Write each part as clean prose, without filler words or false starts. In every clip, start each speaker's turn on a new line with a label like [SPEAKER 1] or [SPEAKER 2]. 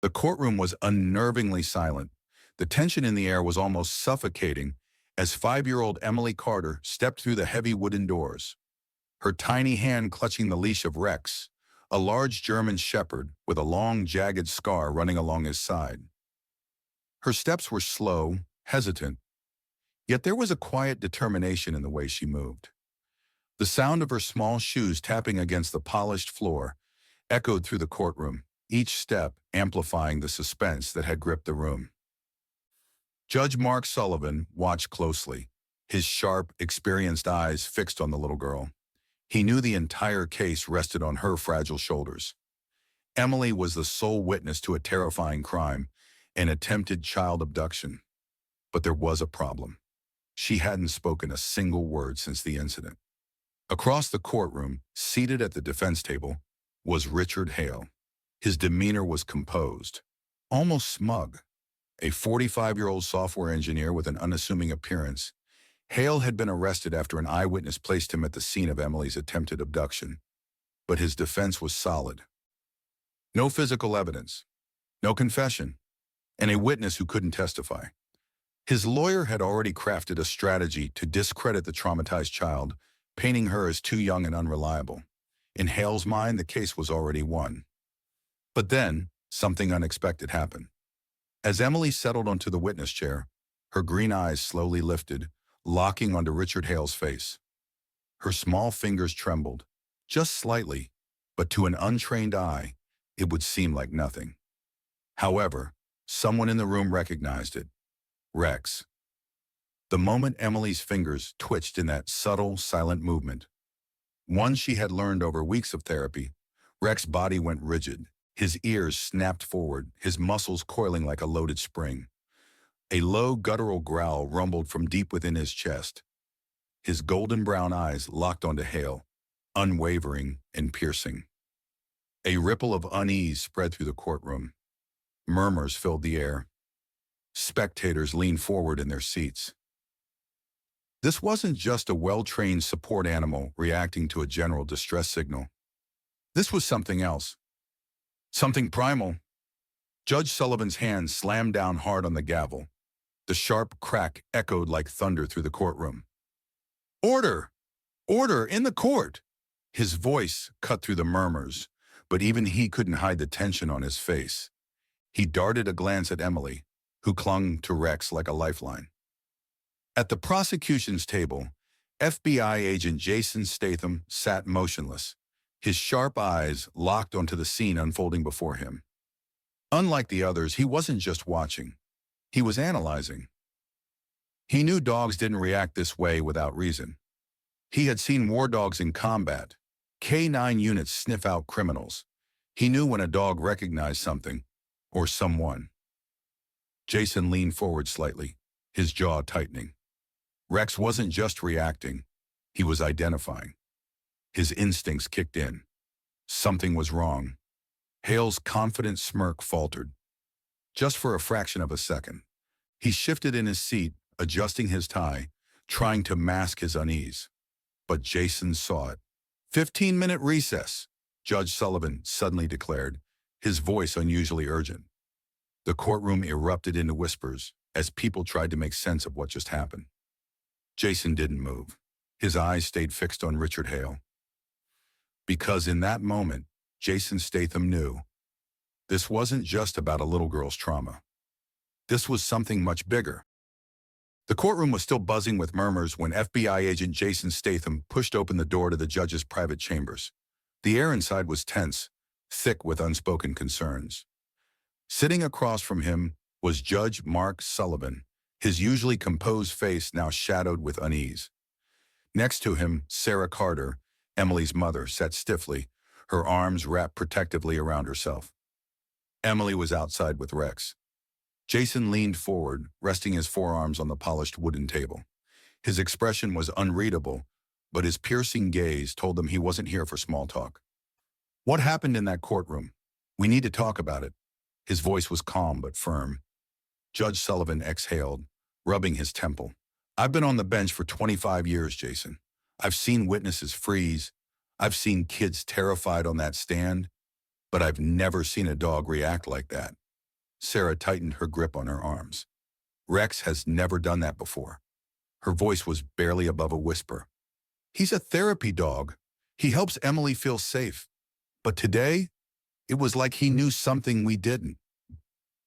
[SPEAKER 1] The courtroom was unnervingly silent. The tension in the air was almost suffocating as 5-year-old Emily Carter stepped through the heavy wooden doors, her tiny hand clutching the leash of Rex, a large German shepherd with a long, jagged scar running along his side. Her steps were slow, hesitant, yet there was a quiet determination in the way she moved. The sound of her small shoes tapping against the polished floor echoed through the courtroom, each step amplifying the suspense that had gripped the room. Judge Mark Sullivan watched closely, his sharp, experienced eyes fixed on the little girl. He knew the entire case rested on her fragile shoulders. Emily was the sole witness to a terrifying crime, an attempted child abduction. But there was a problem. She hadn't spoken a single word since the incident. Across the courtroom, seated at the defense table, was Richard Hale. His demeanor was composed, almost smug. A 45-year-old software engineer with an unassuming appearance, Hale had been arrested after an eyewitness placed him at the scene of Emily's attempted abduction. But his defense was solid. No physical evidence, no confession, and a witness who couldn't testify. His lawyer had already crafted a strategy to discredit the traumatized child, painting her as too young and unreliable. In Hale's mind, the case was already won. But then, something unexpected happened. As Emily settled onto the witness chair, her green eyes slowly lifted, locking onto Richard Hale's face. Her small fingers trembled, just slightly, but to an untrained eye, it would seem like nothing. However, someone in the room recognized it. Rex. The moment Emily's fingers twitched in that subtle, silent movement, one she had learned over weeks of therapy, Rex's body went rigid. His ears snapped forward, his muscles coiling like a loaded spring. A low, guttural growl rumbled from deep within his chest. His golden brown eyes locked onto Hale, unwavering and piercing. A ripple of unease spread through the courtroom. Murmurs filled the air. Spectators leaned forward in their seats. This wasn't just a well-trained support animal reacting to a general distress signal. This was something else. Something primal. Judge Sullivan's hand slammed down hard on the gavel. The sharp crack echoed like thunder through the courtroom. "Order! Order in the court!" His voice cut through the murmurs, but even he couldn't hide the tension on his face. He darted a glance at Emily, who clung to Rex like a lifeline. At the prosecution's table, FBI agent Jason Statham sat motionless, his sharp eyes locked onto the scene unfolding before him. Unlike the others, he wasn't just watching. He was analyzing. He knew dogs didn't react this way without reason. He had seen war dogs in combat, K9 units sniff out criminals. He knew when a dog recognized something, or someone. Jason leaned forward slightly, his jaw tightening. Rex wasn't just reacting, he was identifying. His instincts kicked in. Something was wrong. Hale's confident smirk faltered. Just for a fraction of a second. He shifted in his seat, adjusting his tie, trying to mask his unease. But Jason saw it. 15-minute recess, Judge Sullivan suddenly declared, his voice unusually urgent. The courtroom erupted into whispers as people tried to make sense of what just happened. Jason didn't move. His eyes stayed fixed on Richard Hale. Because in that moment, Jason Statham knew this wasn't just about a little girl's trauma. This was something much bigger. The courtroom was still buzzing with murmurs when FBI agent Jason Statham pushed open the door to the judge's private chambers. The air inside was tense, thick with unspoken concerns. Sitting across from him was Judge Mark Sullivan, his usually composed face now shadowed with unease. Next to him, Sarah Carter, Emily's mother, sat stiffly, her arms wrapped protectively around herself. Emily was outside with Rex. Jason leaned forward, resting his forearms on the polished wooden table. His expression was unreadable, but his piercing gaze told them he wasn't here for small talk. "What happened in that courtroom? We need to talk about it." His voice was calm but firm. Judge Sullivan exhaled, rubbing his temple. "I've been on the bench for 25 years, Jason. I've seen witnesses freeze. I've seen kids terrified on that stand, but I've never seen a dog react like that. Sarah tightened her grip on her arms. Rex has never done that before. Her voice was barely above a whisper. He's a therapy dog. He helps Emily feel safe. But today, it was like he knew something we didn't.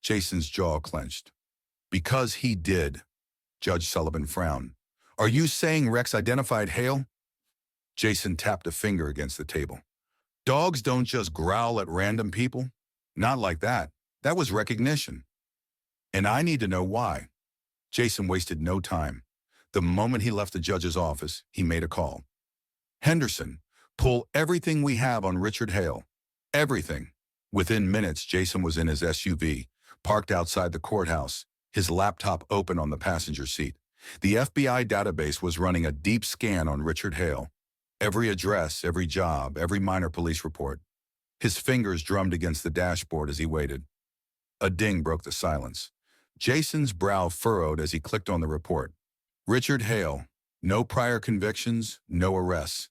[SPEAKER 1] Jason's jaw clenched. Because he did. Judge Sullivan frowned. Are you saying Rex identified Hale? Jason tapped a finger against the table. Dogs don't just growl at random people. Not like that. That was recognition. And I need to know why. Jason wasted no time. The moment he left the judge's office, he made a call. Henderson, pull everything we have on Richard Hale. Everything. Within minutes, Jason was in his SUV, parked outside the courthouse, his laptop open on the passenger seat. The FBI database was running a deep scan on Richard Hale. Every address, every job, every minor police report. His fingers drummed against the dashboard as he waited. A ding broke the silence. Jason's brow furrowed as he clicked on the report. Richard Hale, no prior convictions, no arrests.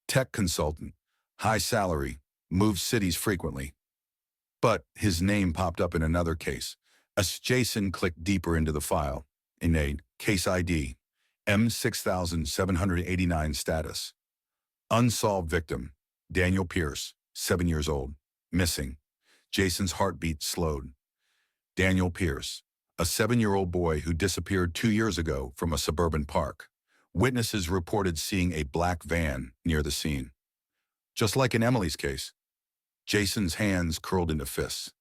[SPEAKER 1] Tech consultant, high salary, moved cities frequently. But his name popped up in another case. As Jason clicked deeper into the file, in a case ID, M6789 status. Unsolved victim, Daniel Pierce, 7 years old, missing. Jason's heartbeat slowed. Daniel Pierce, a 7-year-old boy who disappeared 2 years ago from a suburban park. Witnesses reported seeing a black van near the scene. Just like in Emily's case. Jason's hands curled into fists.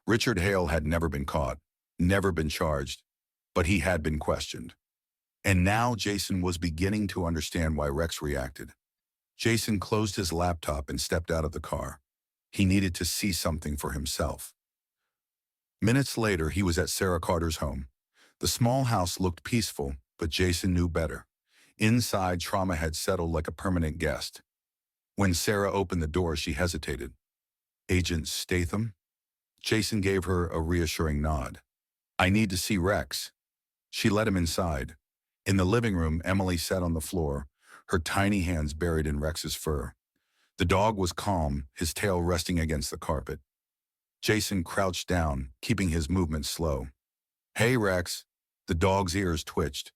[SPEAKER 1] Richard Hale had never been caught, never been charged, but he had been questioned. And now Jason was beginning to understand why Rex reacted. Jason closed his laptop and stepped out of the car. He needed to see something for himself. Minutes later, he was at Sarah Carter's home. The small house looked peaceful, but Jason knew better. Inside, trauma had settled like a permanent guest. When Sarah opened the door, she hesitated. Agent Statham? Jason gave her a reassuring nod. I need to see Rex. She let him inside. In the living room, Emily sat on the floor, her tiny hands buried in Rex's fur. The dog was calm, his tail resting against the carpet. Jason crouched down, keeping his movements slow. Hey, Rex. The dog's ears twitched.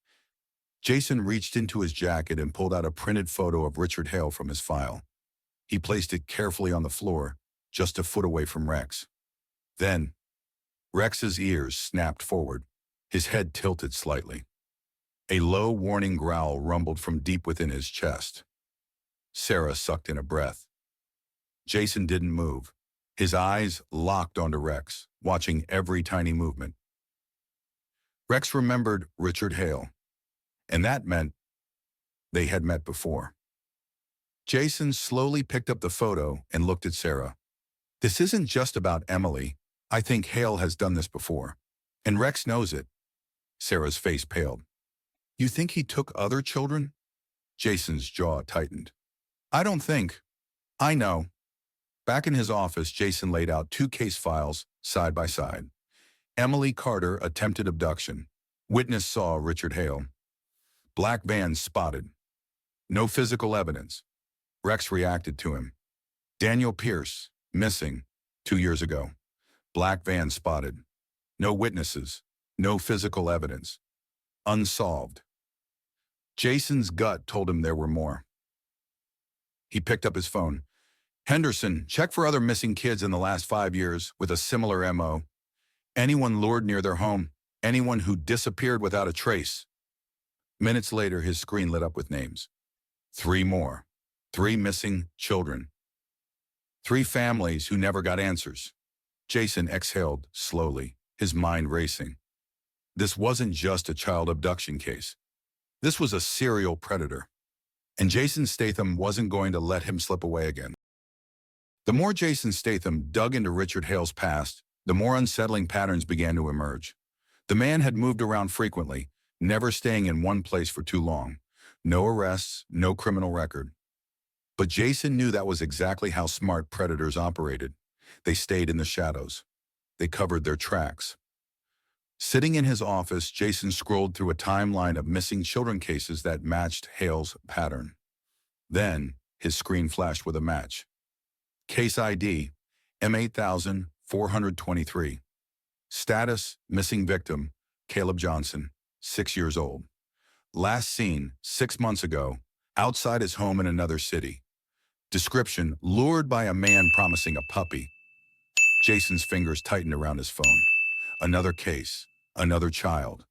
[SPEAKER 1] Jason reached into his jacket and pulled out a printed photo of Richard Hale from his file. He placed it carefully on the floor, just a foot away from Rex. Then, Rex's ears snapped forward, his head tilted slightly. A low, warning growl rumbled from deep within his chest. Sarah sucked in a breath. Jason didn't move. His eyes locked onto Rex, watching every tiny movement. Rex remembered Richard Hale, and that meant they had met before. Jason slowly picked up the photo and looked at Sarah. This isn't just about Emily. I think Hale has done this before, and Rex knows it. Sarah's face paled. You think he took other children? Jason's jaw tightened. I don't think. I know. Back in his office, Jason laid out 2 case files side by side. Emily Carter, attempted abduction. Witness saw Richard Hale. Black van spotted. No physical evidence. Rex reacted to him. Daniel Pierce, missing, 2 years ago. Black van spotted. No witnesses. No physical evidence. Unsolved. Jason's gut told him there were more. He picked up his phone. Henderson, check for other missing kids in the last 5 years with a similar MO. Anyone lured near their home. Anyone who disappeared without a trace. Minutes later, his screen lit up with names. 3 more. 3 missing children. 3 families who never got answers. Jason exhaled slowly, his mind racing. This wasn't just a child abduction case. This was a serial predator. And Jason Statham wasn't going to let him slip away again. The more Jason Statham dug into Richard Hale's past, the more unsettling patterns began to emerge. The man had moved around frequently, never staying in one place for too long. No arrests, no criminal record. But Jason knew that was exactly how smart predators operated. They stayed in the shadows. They covered their tracks. Sitting in his office, Jason scrolled through a timeline of missing children cases that matched Hale's pattern. Then, his screen flashed with a match. Case ID, M8423. Status, missing victim, Caleb Johnson, 6 years old. Last seen 6 months ago, outside his home in another city. Description, lured by a man promising a puppy. Jason's fingers tightened around his phone. Another case, another child.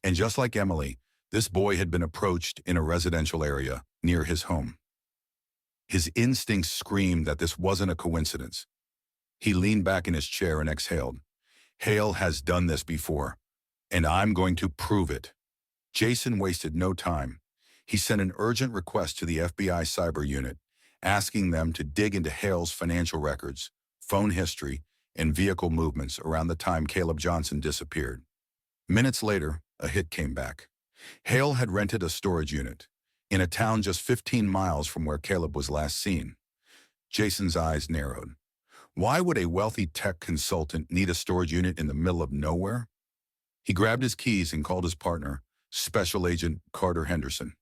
[SPEAKER 1] And just like Emily, this boy had been approached in a residential area near his home. His instincts screamed that this wasn't a coincidence. He leaned back in his chair and exhaled. Hale has done this before, and I'm going to prove it. Jason wasted no time. He sent an urgent request to the FBI cyber unit, asking them to dig into Hale's financial records, phone history, and vehicle movements around the time Caleb Johnson disappeared. Minutes later, a hit came back. Hale had rented a storage unit in a town just 15 miles from where Caleb was last seen. Jason's eyes narrowed. Why would a wealthy tech consultant need a storage unit in the middle of nowhere? He grabbed his keys and called his partner, Special Agent Carter Henderson.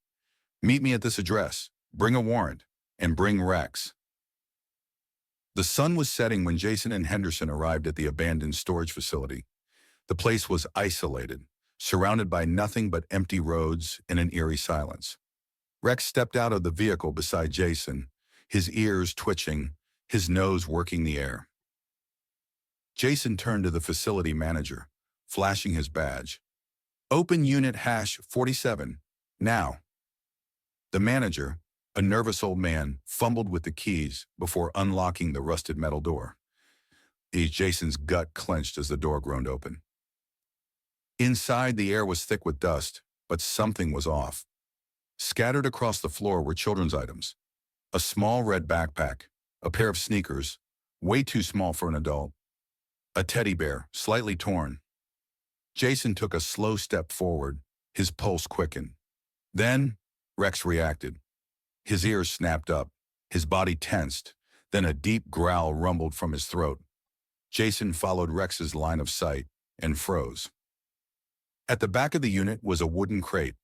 [SPEAKER 1] Meet me at this address, bring a warrant, and bring Rex. The sun was setting when Jason and Henderson arrived at the abandoned storage facility. The place was isolated, surrounded by nothing but empty roads and an eerie silence. Rex stepped out of the vehicle beside Jason, his ears twitching, his nose working the air. Jason turned to the facility manager, flashing his badge. Open unit hash 47, now. The manager, a nervous old man, fumbled with the keys before unlocking the rusted metal door. Jason's gut clenched as the door groaned open. Inside, the air was thick with dust, but something was off. Scattered across the floor were children's items. A small red backpack, a pair of sneakers, way too small for an adult, a teddy bear, slightly torn. Jason took a slow step forward, his pulse quickened. Then, Rex reacted. His ears snapped up, his body tensed, then a deep growl rumbled from his throat. Jason followed Rex's line of sight and froze. At the back of the unit was a wooden crate.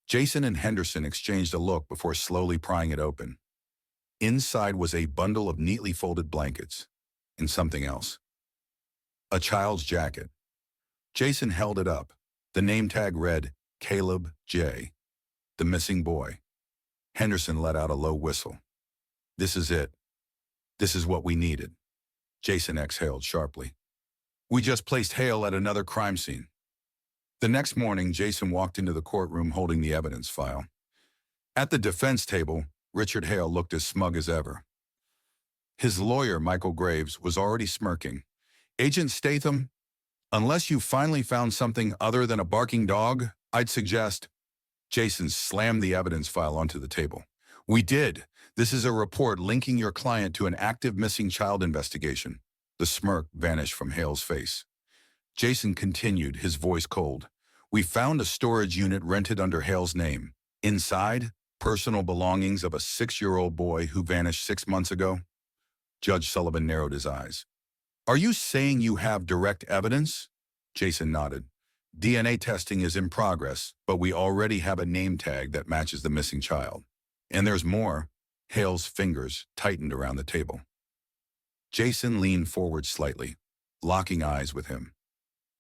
[SPEAKER 1] Jason and Henderson exchanged a look before slowly prying it open. Inside was a bundle of neatly folded blankets and something else. A child's jacket. Jason held it up. The name tag read, Caleb J., the missing boy. Henderson let out a low whistle. This is it. This is what we needed. Jason exhaled sharply. We just placed Hale at another crime scene. The next morning, Jason walked into the courtroom holding the evidence file. At the defense table, Richard Hale looked as smug as ever. His lawyer, Michael Graves, was already smirking. Agent Statham, unless you finally found something other than a barking dog, I'd suggest. Jason slammed the evidence file onto the table. We did. This is a report linking your client to an active missing child investigation. The smirk vanished from Hale's face. Jason continued, his voice cold. We found a storage unit rented under Hale's name. Inside, personal belongings of a 6-year-old boy who vanished 6 months ago. Judge Sullivan narrowed his eyes. Are you saying you have direct evidence? Jason nodded. DNA testing is in progress, but we already have a name tag that matches the missing child. And there's more. Hale's fingers tightened around the table. Jason leaned forward slightly, locking eyes with him.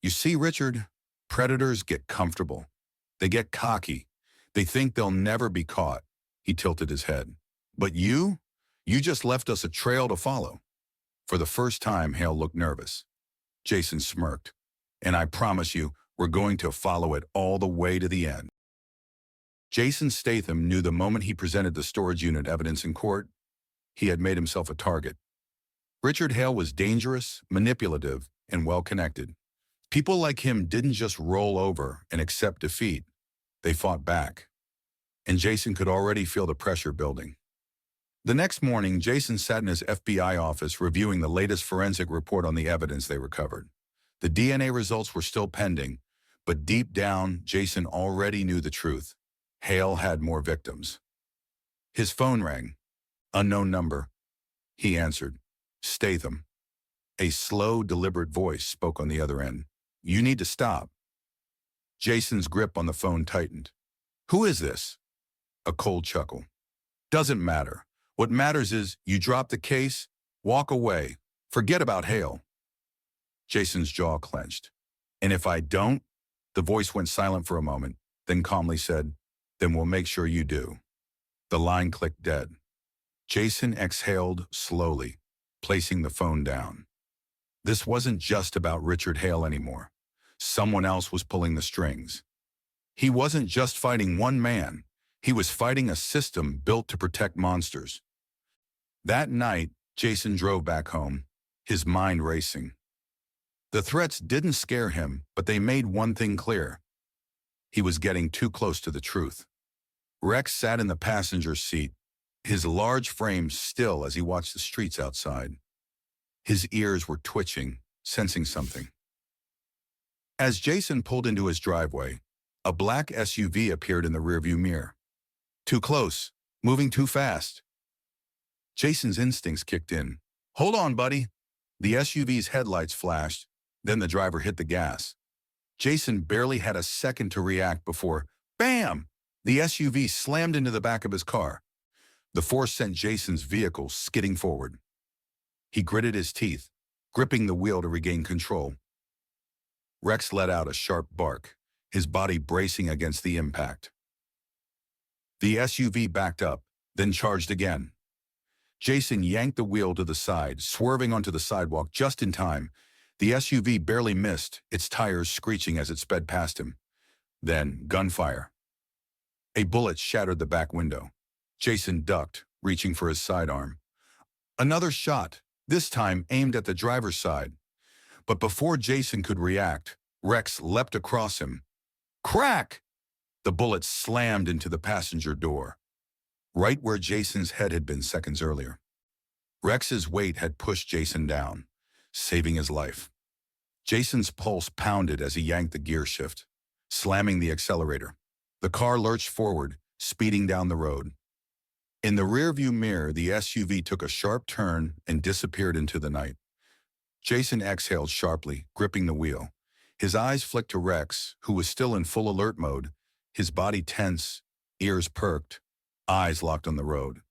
[SPEAKER 1] You see, Richard, predators get comfortable. They get cocky. They think they'll never be caught. He tilted his head. But you just left us a trail to follow. For the first time, Hale looked nervous. Jason smirked. And I promise you, we're going to follow it all the way to the end. Jason Statham knew the moment he presented the storage unit evidence in court, he had made himself a target. Richard Hale was dangerous, manipulative, and well-connected. People like him didn't just roll over and accept defeat. They fought back. And Jason could already feel the pressure building. The next morning, Jason sat in his FBI office reviewing the latest forensic report on the evidence they recovered. The DNA results were still pending, but deep down, Jason already knew the truth. Hale had more victims. His phone rang. Unknown number. He answered. Statham. A slow, deliberate voice spoke on the other end. You need to stop. Jason's grip on the phone tightened. Who is this? A cold chuckle. Doesn't matter. What matters is you drop the case, walk away, forget about Hale. Jason's jaw clenched. "And if I don't?" The voice went silent for a moment, then calmly said, "Then we'll make sure you do." The line clicked dead. Jason exhaled slowly, placing the phone down. This wasn't just about Richard Hale anymore. Someone else was pulling the strings. He wasn't just fighting one man. He was fighting a system built to protect monsters. That night, Jason drove back home, his mind racing. The threats didn't scare him, but they made one thing clear. He was getting too close to the truth. Rex sat in the passenger seat, his large frame still as he watched the streets outside. His ears were twitching, sensing something. As Jason pulled into his driveway, a black SUV appeared in the rearview mirror. Too close, moving too fast. Jason's instincts kicked in. "Hold on, buddy." The SUV's headlights flashed, then the driver hit the gas. Jason barely had a second to react before, bam! The SUV slammed into the back of his car. The force sent Jason's vehicle skidding forward. He gritted his teeth, gripping the wheel to regain control. Rex let out a sharp bark, his body bracing against the impact. The SUV backed up, then charged again. Jason yanked the wheel to the side, swerving onto the sidewalk just in time. The SUV barely missed, its tires screeching as it sped past him. Then, gunfire. A bullet shattered the back window. Jason ducked, reaching for his sidearm. Another shot, this time aimed at the driver's side. But before Jason could react, Rex leapt across him. Crack! The bullet slammed into the passenger door, right where Jason's head had been seconds earlier. Rex's weight had pushed Jason down, saving his life. Jason's pulse pounded as he yanked the gear shift, slamming the accelerator. The car lurched forward, speeding down the road. In the rearview mirror, the SUV took a sharp turn and disappeared into the night. Jason exhaled sharply, gripping the wheel. His eyes flicked to Rex, who was still in full alert mode, his body tense, ears perked, eyes locked on the road.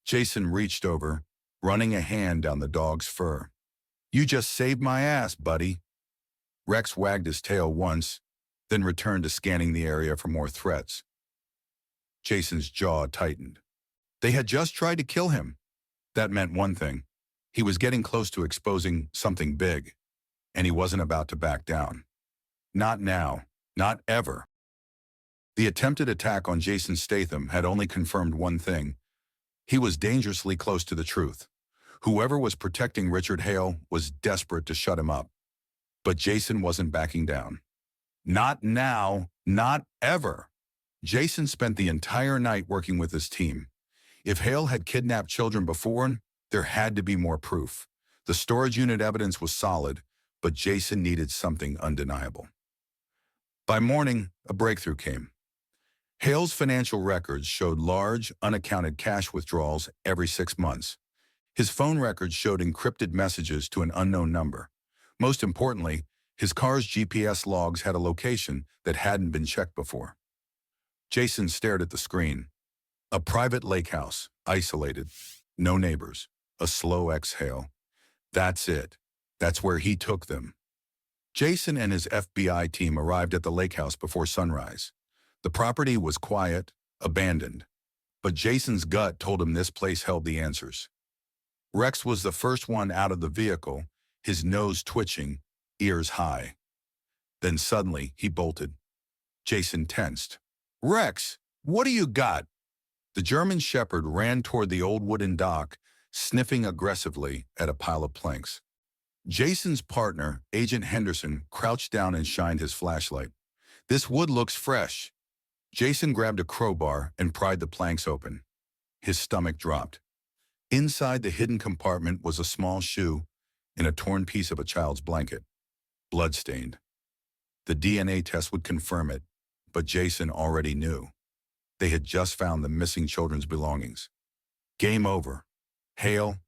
[SPEAKER 1] Jason reached over, running a hand down the dog's fur. "You just saved my ass, buddy." Rex wagged his tail once, then returned to scanning the area for more threats. Jason's jaw tightened. They had just tried to kill him. That meant one thing. He was getting close to exposing something big, and he wasn't about to back down. Not now, not ever. The attempted attack on Jason Statham had only confirmed one thing. He was dangerously close to the truth. Whoever was protecting Richard Hale was desperate to shut him up. But Jason wasn't backing down. Not now, not ever. Jason spent the entire night working with his team. If Hale had kidnapped children before, there had to be more proof. The storage unit evidence was solid, but Jason needed something undeniable. By morning, a breakthrough came. Hale's financial records showed large, unaccounted cash withdrawals every 6 months. His phone records showed encrypted messages to an unknown number. Most importantly, his car's GPS logs had a location that hadn't been checked before. Jason stared at the screen. A private lake house, isolated, no neighbors, a slow exhale. That's it. That's where he took them. Jason and his FBI team arrived at the lake house before sunrise. The property was quiet, abandoned, but Jason's gut told him this place held the answers. Rex was the first one out of the vehicle, his nose twitching, ears high. Then suddenly, he bolted. Jason tensed. "Rex, what do you got?" The German shepherd ran toward the old wooden dock, sniffing aggressively at a pile of planks. Jason's partner, Agent Henderson, crouched down and shined his flashlight. "This wood looks fresh." Jason grabbed a crowbar and pried the planks open. His stomach dropped. Inside the hidden compartment was a small shoe and a torn piece of a child's blanket, blood-stained. The DNA test would confirm it, but Jason already knew. They had just found the missing children's belongings. Game over. Hale.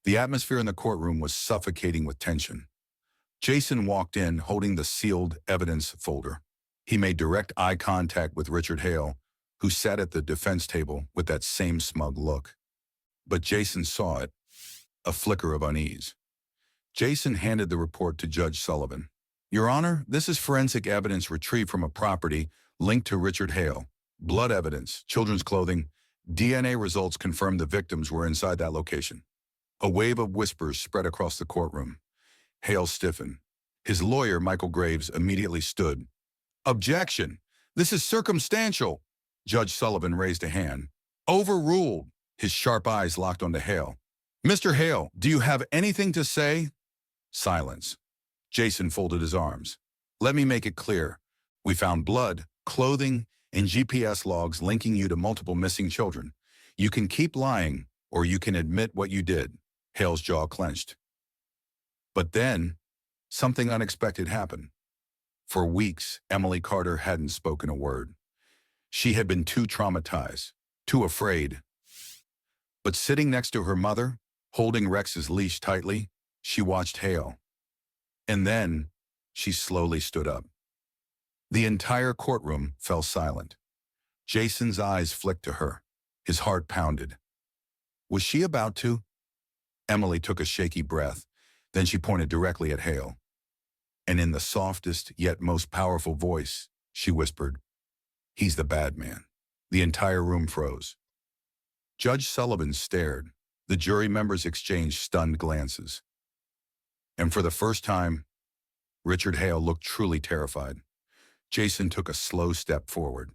[SPEAKER 1] The atmosphere in the courtroom was suffocating with tension. Jason walked in holding the sealed evidence folder. He made direct eye contact with Richard Hale, who sat at the defense table with that same smug look. But Jason saw it, a flicker of unease. Jason handed the report to Judge Sullivan. Your Honor, this is forensic evidence retrieved from a property linked to Richard Hale. Blood evidence, children's clothing, DNA results confirm the victims were inside that location. A wave of whispers spread across the courtroom. Hale stiffened. His lawyer, Michael Graves, immediately stood. Objection! This is circumstantial! Judge Sullivan raised a hand. Overruled! His sharp eyes locked onto Hale. Mr. Hale, do you have anything to say? Silence. Jason folded his arms. Let me make it clear. We found blood, clothing, and GPS logs linking you to multiple missing children. You can keep lying, or you can admit what you did. Hale's jaw clenched. But then, something unexpected happened. For weeks, Emily Carter hadn't spoken a word. She had been too traumatized, too afraid. But sitting next to her mother, holding Rex's leash tightly, she watched Hale. And then, she slowly stood up. The entire courtroom fell silent. Jason's eyes flicked to her. His heart pounded. Was she about to? Emily took a shaky breath. Then she pointed directly at Hale. And in the softest yet most powerful voice, she whispered, "He's the bad man." The entire room froze. Judge Sullivan stared. The jury members exchanged stunned glances. And for the first time, Richard Hale looked truly terrified. Jason took a slow step forward.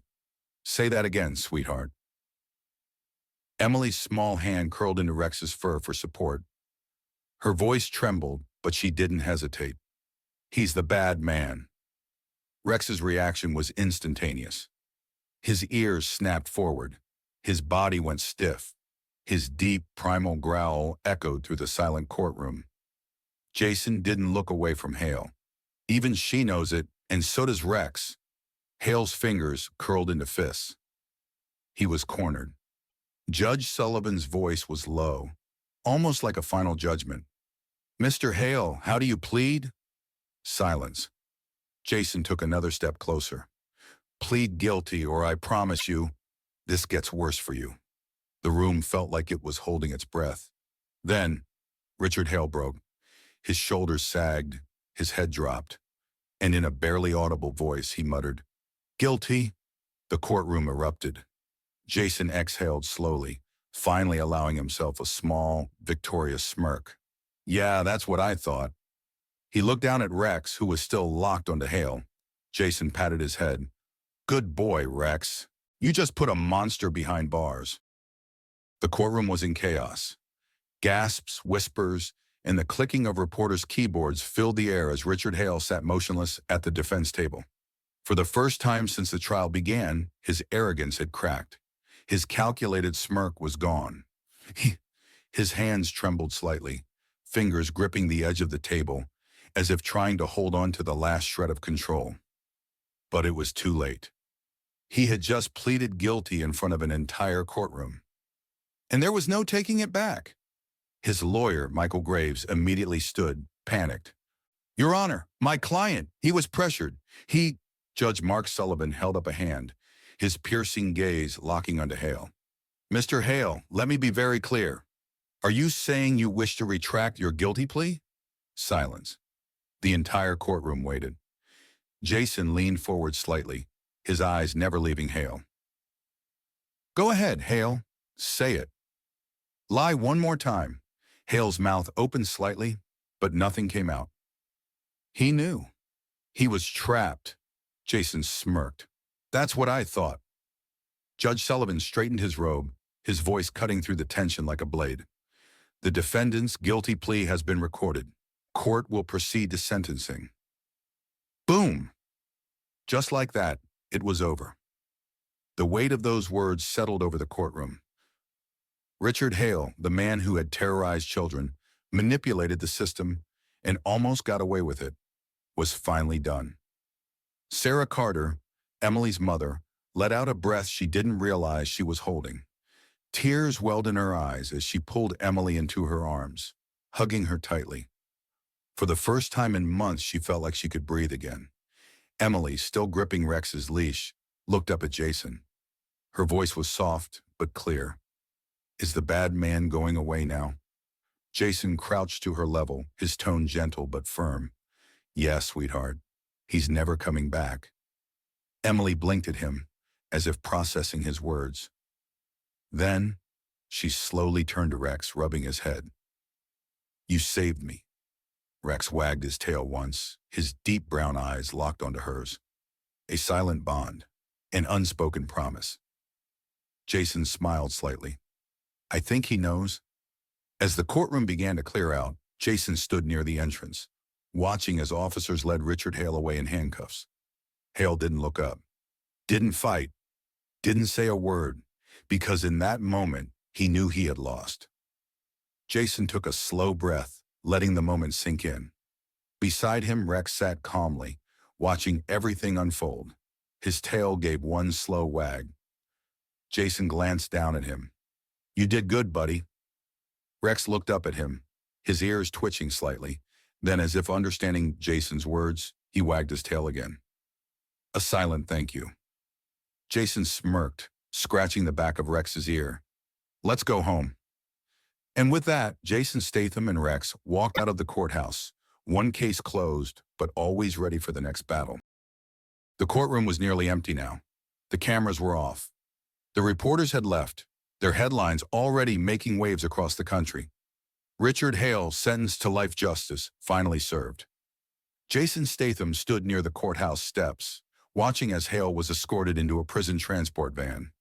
[SPEAKER 1] Say that again, sweetheart. Emily's small hand curled into Rex's fur for support. Her voice trembled, but she didn't hesitate. He's the bad man. Rex's reaction was instantaneous. His ears snapped forward. His body went stiff. His deep, primal growl echoed through the silent courtroom. Jason didn't look away from Hale. Even she knows it, and so does Rex. Hale's fingers curled into fists. He was cornered. Judge Sullivan's voice was low, almost like a final judgment. Mr. Hale, how do you plead? Silence. Jason took another step closer. Plead guilty, or I promise you, this gets worse for you. The room felt like it was holding its breath. Then, Richard Hale broke. His shoulders sagged, his head dropped, and in a barely audible voice, he muttered, "Guilty." The courtroom erupted. Jason exhaled slowly, finally allowing himself a small, victorious smirk. Yeah, that's what I thought. He looked down at Rex, who was still locked onto Hale. Jason patted his head. Good boy, Rex. You just put a monster behind bars. The courtroom was in chaos. Gasps, whispers, and the clicking of reporters' keyboards filled the air as Richard Hale sat motionless at the defense table. For the first time since the trial began, his arrogance had cracked. His calculated smirk was gone. His hands trembled slightly, fingers gripping the edge of the table, as if trying to hold on to the last shred of control. But it was too late. He had just pleaded guilty in front of an entire courtroom. And there was no taking it back. His lawyer, Michael Graves, immediately stood, panicked. Your Honor, my client, he was pressured. Judge Mark Sullivan held up a hand, his piercing gaze locking onto Hale. Mr. Hale, let me be very clear. Are you saying you wish to retract your guilty plea? Silence. The entire courtroom waited. Jason leaned forward slightly, his eyes never leaving Hale. Go ahead, Hale. Say it. Lie one more time. Hale's mouth opened slightly, but nothing came out. He knew. He was trapped. Jason smirked. That's what I thought. Judge Sullivan straightened his robe, his voice cutting through the tension like a blade. The defendant's guilty plea has been recorded. Court will proceed to sentencing. Boom! Just like that, it was over. The weight of those words settled over the courtroom. Richard Hale, the man who had terrorized children, manipulated the system, and almost got away with it, was finally done. Sarah Carter, Emily's mother, let out a breath she didn't realize she was holding. Tears welled in her eyes as she pulled Emily into her arms, hugging her tightly. For the first time in months, she felt like she could breathe again. Emily, still gripping Rex's leash, looked up at Jason. Her voice was soft but clear. Is the bad man going away now? Jason crouched to her level, his tone gentle but firm. "Yes, sweetheart. He's never coming back." Emily blinked at him, as if processing his words. Then, she slowly turned to Rex, rubbing his head. "You saved me." Rex wagged his tail once, his deep brown eyes locked onto hers. A silent bond, an unspoken promise. Jason smiled slightly. "I think he knows." As the courtroom began to clear out, Jason stood near the entrance, watching as officers led Richard Hale away in handcuffs. Hale didn't look up, didn't fight, didn't say a word, because in that moment, he knew he had lost. Jason took a slow breath, letting the moment sink in. Beside him, Rex sat calmly, watching everything unfold. His tail gave one slow wag. Jason glanced down at him. "You did good, buddy." Rex looked up at him, his ears twitching slightly. Then, as if understanding Jason's words, he wagged his tail again. A silent thank you. Jason smirked, scratching the back of Rex's ear. "Let's go home." And with that, Jason Statham and Rex walked out of the courthouse, one case closed, but always ready for the next battle. The courtroom was nearly empty now. The cameras were off. The reporters had left, their headlines already making waves across the country. Richard Hale, sentenced to life justice, finally served. Jason Statham stood near the courthouse steps, watching as Hale was escorted into a prison transport van.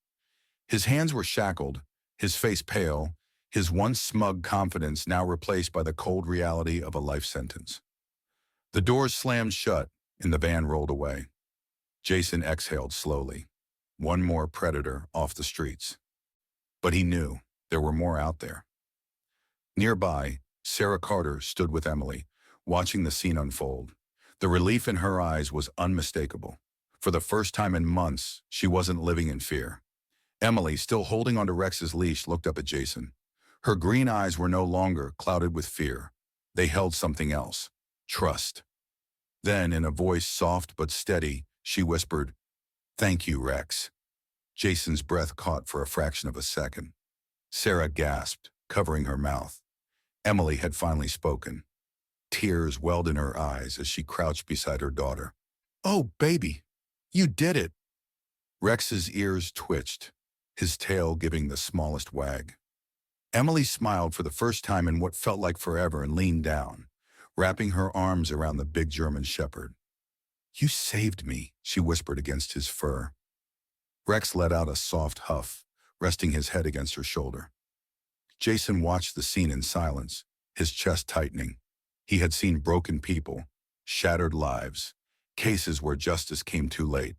[SPEAKER 1] His hands were shackled, his face pale, his once smug confidence now replaced by the cold reality of a life sentence. The doors slammed shut, and the van rolled away. Jason exhaled slowly. One more predator off the streets. But he knew there were more out there. Nearby, Sarah Carter stood with Emily, watching the scene unfold. The relief in her eyes was unmistakable. For the first time in months, she wasn't living in fear. Emily, still holding onto Rex's leash, looked up at Jason. Her green eyes were no longer clouded with fear. They held something else. Trust. Then, in a voice soft but steady, she whispered, "Thank you, Rex." Jason's breath caught for a fraction of a second. Sarah gasped, covering her mouth. Emily had finally spoken. Tears welled in her eyes as she crouched beside her daughter. "Oh, baby, you did it." Rex's ears twitched, his tail giving the smallest wag. Emily smiled for the first time in what felt like forever and leaned down, wrapping her arms around the big German shepherd. "You saved me," she whispered against his fur. Rex let out a soft huff, resting his head against her shoulder. Jason watched the scene in silence, his chest tightening. He had seen broken people, shattered lives, cases where justice came too late.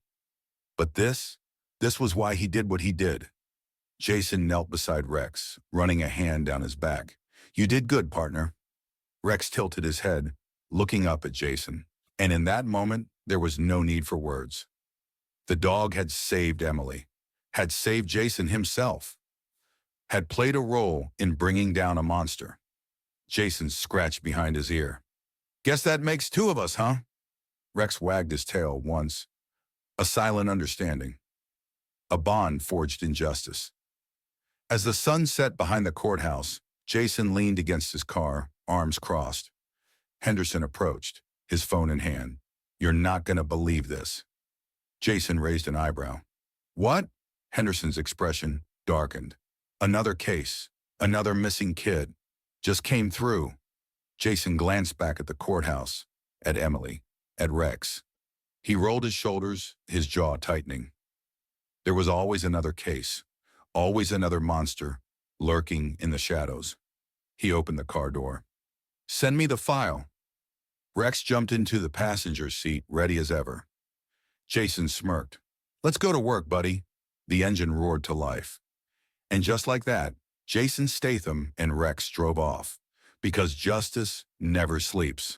[SPEAKER 1] But this was why he did what he did. Jason knelt beside Rex, running a hand down his back. "You did good, partner." Rex tilted his head, looking up at Jason. And in that moment, there was no need for words. The dog had saved Emily, had saved Jason himself, had played a role in bringing down a monster. Jason scratched behind his ear. "Guess that makes two of us, huh?" Rex wagged his tail once. A silent understanding. A bond forged in justice. As the sun set behind the courthouse, Jason leaned against his car, arms crossed. Henderson approached, his phone in hand. "You're not going to believe this." Jason raised an eyebrow. "What?" Henderson's expression darkened. "Another case, another missing kid, just came through." Jason glanced back at the courthouse, at Emily, at Rex. He rolled his shoulders, his jaw tightening. There was always another case, always another monster, lurking in the shadows. He opened the car door. "Send me the file." Rex jumped into the passenger seat, ready as ever. Jason smirked. "Let's go to work, buddy." The engine roared to life. And just like that, Jason Statham and Rex drove off. Because justice never sleeps.